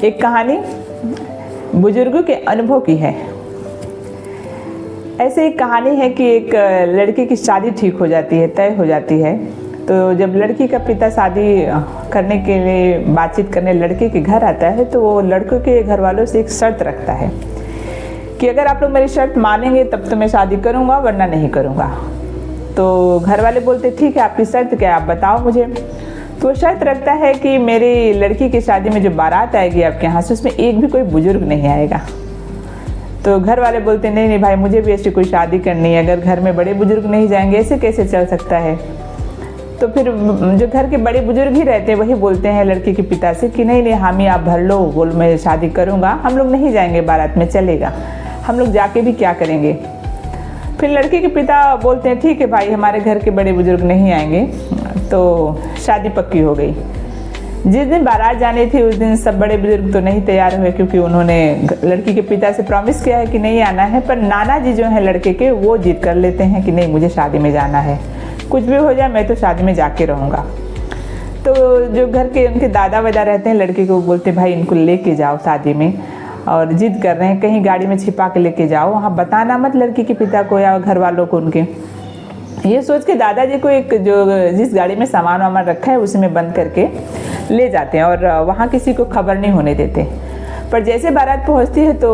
एक कहानी बुजुर्गों के अनुभव की है। ऐसे एक कहानी है कि एक लड़की की शादी ठीक हो जाती है, तय हो जाती है। तो जब लड़की का पिता शादी करने के लिए बातचीत करने लड़के के घर आता है, तो वो लड़कों के घर वालों से एक शर्त रखता है कि अगर आप लोग मेरी शर्त मानेंगे तब तो मैं शादी करूँगा, वरना नहीं करूँगा। तो घर वाले बोलते ठीक है, आपकी शर्त क्या है, आप बताओ मुझे। तो वो शर्त रखता है कि मेरी लड़की की शादी में जो बारात आएगी आपके यहाँ से, उसमें एक भी कोई बुजुर्ग नहीं आएगा। तो घर वाले बोलते नहीं नहीं भाई, मुझे भी ऐसी कोई शादी करनी है, अगर घर में बड़े बुजुर्ग नहीं जाएंगे ऐसे कैसे चल सकता है। तो फिर जो घर के बड़े बुजुर्ग ही रहते हैं वही बोलते हैं लड़की के पिता से कि नहीं नहीं, हामी आप भर लो, बोल मैं शादी करूँगा, हम लोग नहीं जाएंगे बारात में, चलेगा, हम लोग जाके भी क्या करेंगे। फिर लड़के के पिता बोलते हैं ठीक है भाई, हमारे घर के बड़े बुजुर्ग नहीं आएंगे। तो शादी पक्की हो गई। जिस दिन बारात जानी थी उस दिन सब बड़े बुजुर्ग तो नहीं तैयार हुए, क्योंकि उन्होंने लड़की के पिता से प्रॉमिस किया है कि नहीं आना है। पर नाना जी जो हैं लड़के के, वो जिद कर लेते हैं कि नहीं, मुझे शादी में जाना है, कुछ भी हो जाए मैं तो शादी में जाके रहूँगा। तो जो घर के उनके दादा वादा रहते हैं लड़के को, बोलते भाई इनको लेके जाओ शादी में, और जिद कर रहे हैं कहीं गाड़ी में छिपा के लेके जाओ, वहाँ बताना मत लड़की के पिता को या घर वालों को उनके। ये सोच के दादाजी को एक जो जिस गाड़ी में सामान वामान रखा है उसी में बंद करके ले जाते हैं और वहाँ किसी को खबर नहीं होने देते। पर जैसे बारात पहुँचती है तो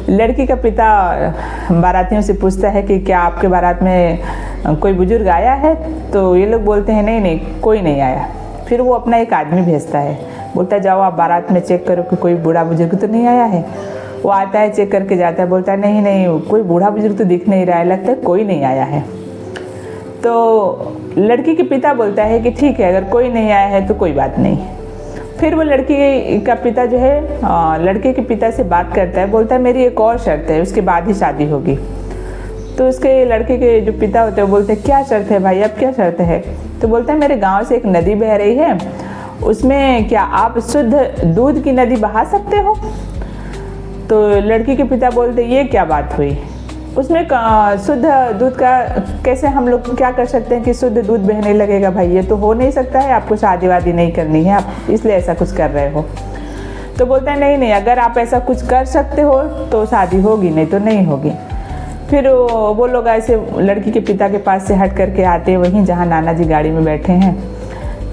लड़की का पिता बारातियों से पूछता है कि क्या आपके बारात में कोई बुजुर्ग आया है। तो ये लोग बोलते हैं नहीं नहीं, कोई नहीं आया। फिर वो अपना एक आदमी भेजता है, बोलता है जाओ आप बारात में चेक करो कि कोई बूढ़ा बुजुर्ग तो नहीं आया है। वो आता है, चेक करके जाता है, बोलता है नहीं नहीं, कोई बूढ़ा बुजुर्ग तो दिख नहीं रहा है, लगता है कोई नहीं आया है। तो लड़की के पिता बोलता है कि ठीक है, अगर कोई नहीं आया है तो कोई बात नहीं। फिर वो लड़की का पिता जो है लड़के के पिता से बात करता है, बोलता है मेरी एक और शर्त है, उसके बाद ही शादी होगी। तो उसके लड़के के जो पिता होते हैं वो बोलते हैं क्या शर्त है भाई, अब क्या शर्त है। तो बोलता है मेरे गांव से एक नदी बह रही है, उसमें क्या आप शुद्ध दूध की नदी बहा सकते हो। तो लड़की के पिता बोलते ये क्या बात हुई, उसमें शुद्ध दूध का कैसे हम लोग क्या कर सकते हैं कि शुद्ध दूध बहने लगेगा। भाई ये तो हो नहीं सकता है, आपको शादी वादी नहीं करनी है, आप इसलिए ऐसा कुछ कर रहे हो। तो बोलता है नहीं नहीं, अगर आप ऐसा कुछ कर सकते हो तो शादी होगी, नहीं तो नहीं होगी। फिर वो लोग ऐसे लड़की के पिता के पास से हट करके आते हैं वहीं जहाँ नाना जी गाड़ी में बैठे हैं।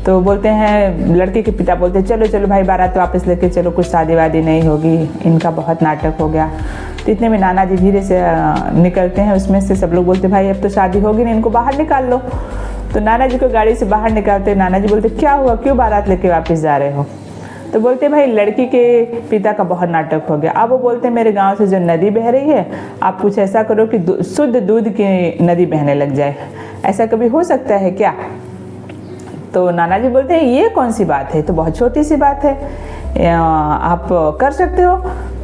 तो बोलते हैं, लड़के के पिता बोलते हैं चलो चलो भाई बारात वापस लेके चलो, कुछ शादी वादी नहीं होगी, इनका बहुत नाटक हो गया। तो इतने में नाना जी धीरे से निकलते हैं, उसमें से सब लोग बोलते भाई अब तो शादी होगी नहीं, इनको बाहर निकाल लो। तो नाना जी को गाड़ी से बाहर निकालते, नाना जी बोलते क्या हुआ, क्यों बारात लेके वापस जा रहे हो। तो बोलते भाई लड़की के पिता का बहुत नाटक हो गया। अब वो बोलते मेरे गांव से जो नदी बह रही है, आप कुछ ऐसा करो कि शुद्ध दूध की नदी बहने लग जाए, ऐसा कभी हो सकता है क्या। तो नाना जी बोलते हैं ये कौन सी बात है, तो बहुत छोटी सी बात है, आप कर सकते हो।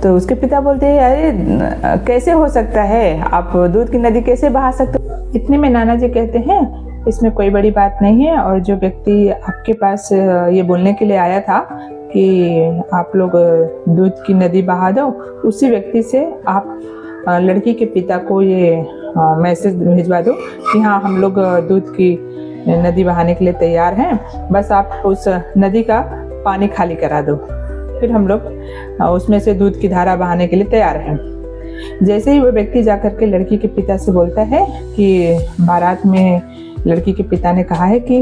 तो उसके पिता बोलते हैं अरे कैसे हो सकता है, आप दूध की नदी कैसे बहा सकते हो। इतने में नाना जी कहते हैं इसमें कोई बड़ी बात नहीं है, और जो व्यक्ति आपके पास ये बोलने के लिए आया था कि आप लोग दूध की नदी बहा दो, उसी व्यक्ति से आप लड़की के पिता को ये मैसेज भिजवा दो कि हाँ हम लोग दूध की नदी बहाने के लिए तैयार हैं, बस आप उस नदी का पानी खाली करा दो, फिर हम लोग उसमें से दूध की धारा बहाने के लिए तैयार हैं। जैसे ही वो व्यक्ति जाकर के लड़की के पिता से बोलता है कि बारात में लड़की के पिता ने कहा है कि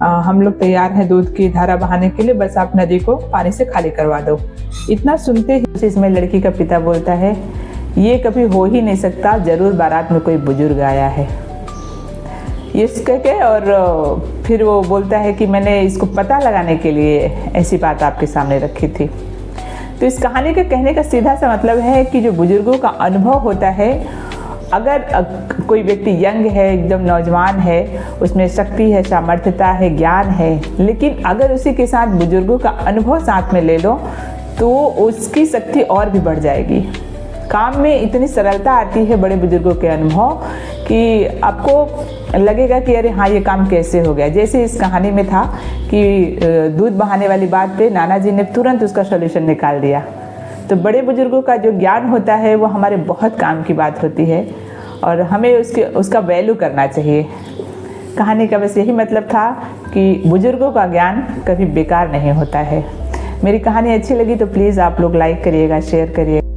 हम लोग तैयार हैं दूध की धारा बहाने के लिए, बस आप नदी को पानी से खाली करवा दो। इतना सुनते ही इसमें लड़की का पिता बोलता है ये कभी हो ही नहीं सकता, जरूर बारात में कोई बुजुर्ग आया है। ये कह के और फिर वो बोलता है कि मैंने इसको पता लगाने के लिए ऐसी बात आपके सामने रखी थी। तो इस कहानी के कहने का सीधा सा मतलब है कि जो बुजुर्गों का अनुभव होता है, अगर कोई व्यक्ति यंग है, एकदम नौजवान है, उसमें शक्ति है, सामर्थ्यता है, ज्ञान है, लेकिन अगर उसी के साथ बुजुर्गों का अनुभव साथ में ले लो तो उसकी शक्ति और भी बढ़ जाएगी। काम में इतनी सरलता आती है बड़े बुजुर्गों के अनुभव कि आपको लगेगा कि अरे हाँ ये काम कैसे हो गया। जैसे इस कहानी में था कि दूध बहाने वाली बात पे नाना जी ने तुरंत उसका सॉल्यूशन निकाल दिया। तो बड़े बुजुर्गों का जो ज्ञान होता है वो हमारे बहुत काम की बात होती है और हमें उसका वैल्यू करना चाहिए। कहानी का बस यही मतलब था कि बुजुर्गों का ज्ञान कभी बेकार नहीं होता है। मेरी कहानी अच्छी लगी तो प्लीज़ आप लोग लाइक करिएगा, शेयर करिएगा।